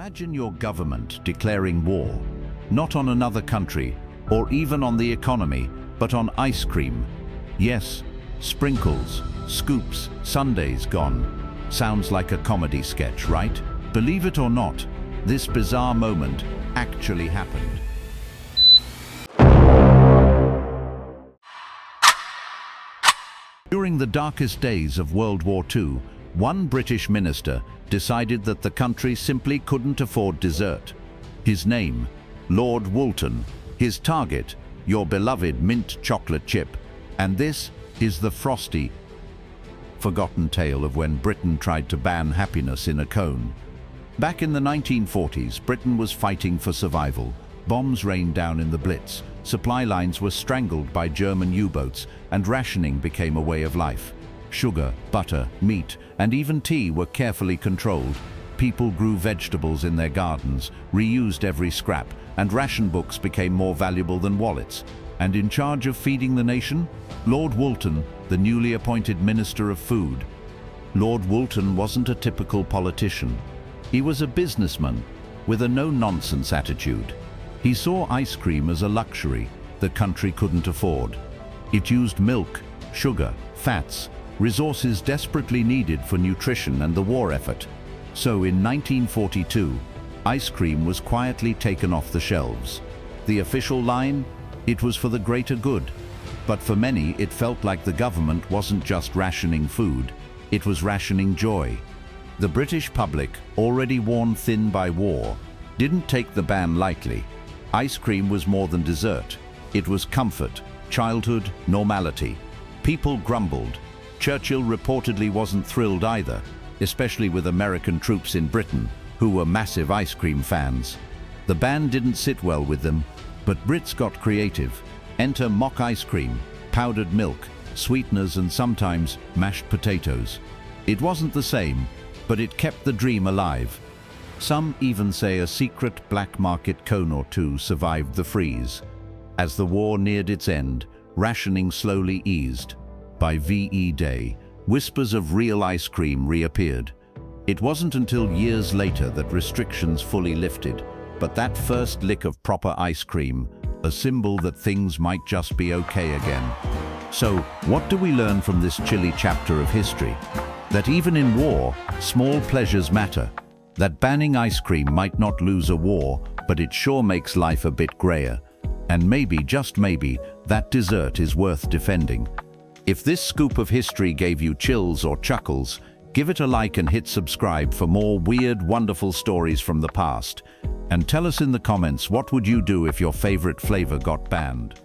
Imagine your government declaring war, not on another country or even on the economy, but on ice cream. Yes, sprinkles, scoops, sundaes gone. Sounds like a comedy sketch, right? Believe it or not, this bizarre moment actually happened. During the darkest days of World War II, one British minister decided that the country simply couldn't afford dessert. His name, Lord Woolton. His target, your beloved mint chocolate chip. And this is the frosty, forgotten tale of when Britain tried to ban happiness in a cone. Back in the 1940s, Britain was fighting for survival. Bombs rained down in the Blitz, supply lines were strangled by German U-boats, and rationing became a way of life. Sugar, butter, meat, and even tea were carefully controlled. People grew vegetables in their gardens, reused every scrap, and ration books became more valuable than wallets. And in charge of feeding the nation? Lord Woolton, the newly appointed Minister of Food. Lord Woolton wasn't a typical politician. He was a businessman with a no-nonsense attitude. He saw ice cream as a luxury the country couldn't afford. It used milk, sugar, fats, resources desperately needed for nutrition and the war effort. So in 1942, ice cream was quietly taken off the shelves. The official line? It was for the greater good. But for many, it felt like the government wasn't just rationing food, it was rationing joy. The British public, already worn thin by war, didn't take the ban lightly. Ice cream was more than dessert. It was comfort, childhood, normality. People grumbled. Churchill reportedly wasn't thrilled either, especially with American troops in Britain, who were massive ice cream fans. The ban didn't sit well with them, but Brits got creative. Enter mock ice cream, powdered milk, sweeteners, and sometimes mashed potatoes. It wasn't the same, but it kept the dream alive. Some even say a secret black market cone or two survived the freeze. As the war neared its end, rationing slowly eased. By VE Day, whispers of real ice cream reappeared. It wasn't until years later that restrictions fully lifted, but that first lick of proper ice cream, a symbol that things might just be okay again. So, what do we learn from this chilly chapter of history? That even in war, small pleasures matter. That banning ice cream might not lose a war, but it sure makes life a bit grayer. And maybe, just maybe, that dessert is worth defending. If this scoop of history gave you chills or chuckles, give it a like and hit subscribe for more weird, wonderful stories from the past. And tell us in the comments, what would you do if your favorite flavor got banned?